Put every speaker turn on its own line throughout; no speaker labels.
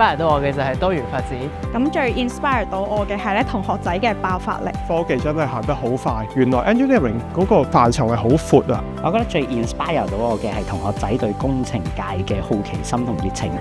inspire 到我嘅就係多元發展。
咁最 inspire 到我嘅係咧同學仔嘅爆發力。
科技真係行得好快，原來 engineering 嗰個範疇係好闊啊！
我覺得最 inspire 到我嘅係同學仔對工程界嘅好奇心同熱情。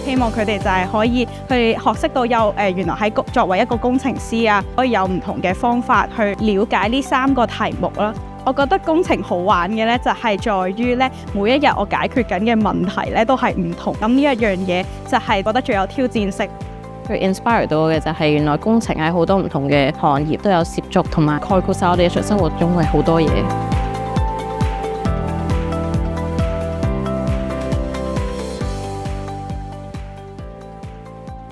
希望佢哋就係可以去學識到原來喺作為一個工程師啊，可以有唔同嘅方法去了解呢3個題目啦。我覺得工程好玩嘅咧，就係在於咧每一日我解決緊嘅問題咧都係唔同。咁呢一樣嘢就係覺得最有挑戰性。
最 inspire 到我嘅就係原來工程喺好多唔同嘅行業都有涉足，同埋概括晒我哋日常生活中嘅好多嘢。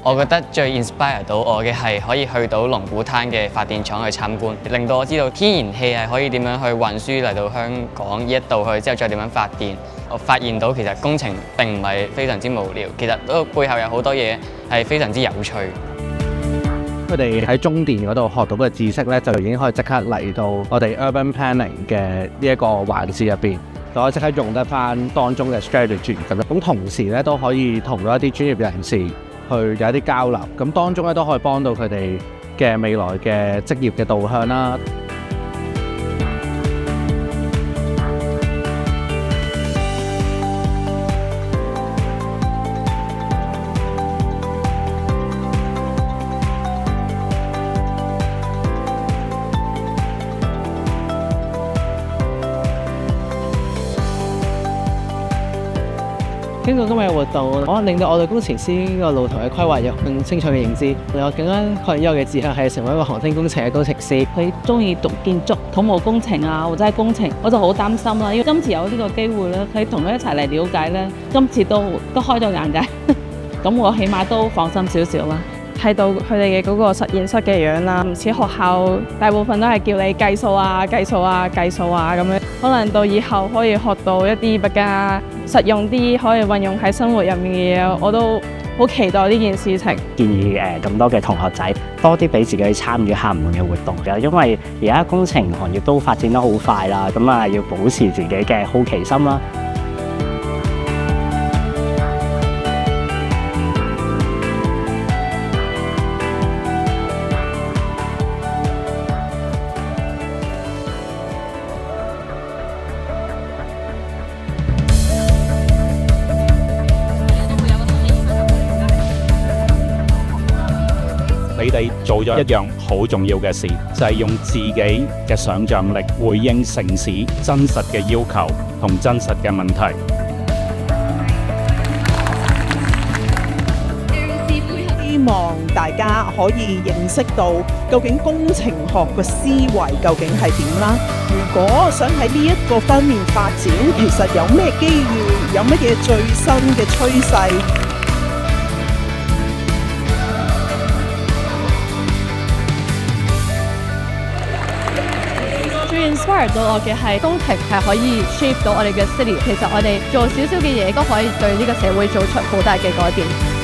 我覺得最 inspire 到我嘅係可以去到龍鼓灘嘅發電廠去參觀，令到我知道天然氣係可以點樣去運輸嚟到香港呢一度去，之後再點樣發電。我發現到其實工程並唔係非常之無聊，其實都背後有好多嘢係非常之有趣。
佢哋喺中電嗰度學到嘅知識咧，就已經可以即刻嚟到我哋 urban planning 嘅呢一個環節入邊，就可以即刻用得翻當中嘅 strategy 咁樣。咁同時咧都可以同到一啲專業人士去有一啲交流，咁當中咧都可以幫到佢哋嘅未來嘅職業嘅導向啦。
經過今日嘅活動，可能令到我對工程師呢個路途嘅規劃有更清楚嘅認知，令我更加確認我嘅志向係成為一個航天工程嘅工程師。
佢中意讀建築、土木工程啊，或者係工程，我就好擔心啦。因為今次有呢個機會咧，佢同佢一齊嚟了解咧，今次都開咗眼界，咁我起碼都放心少少啦。
睇到佢哋嘅嗰個實驗室嘅樣啦，唔似學校大部分都係叫你計數啊、計數啊、計數啊咁樣。可能到以後可以學到一啲比較實用啲，可以運用喺生活入面嘅嘢，我都好期待呢件事情。
建議咁多嘅同學仔多啲俾自己去參與下唔同嘅活動嘅，因為而家工程行業都發展得好快啦，咁啊要保持自己嘅好奇心啦。
你哋做咗一樣好重要嘅事，就係用自己嘅想像力回應城市真實嘅要求同真實嘅問題。
希望大家可以認識到究竟工程學嘅思維究竟係點啦。如果想喺呢一個方面發展，其實有咩機遇，有乜嘢最新嘅趨勢。
inspire 到我嘅係工程係可以 shape 到我哋嘅 city， 其實我哋做少少嘅嘢都可以對呢個社會做出好大嘅改變。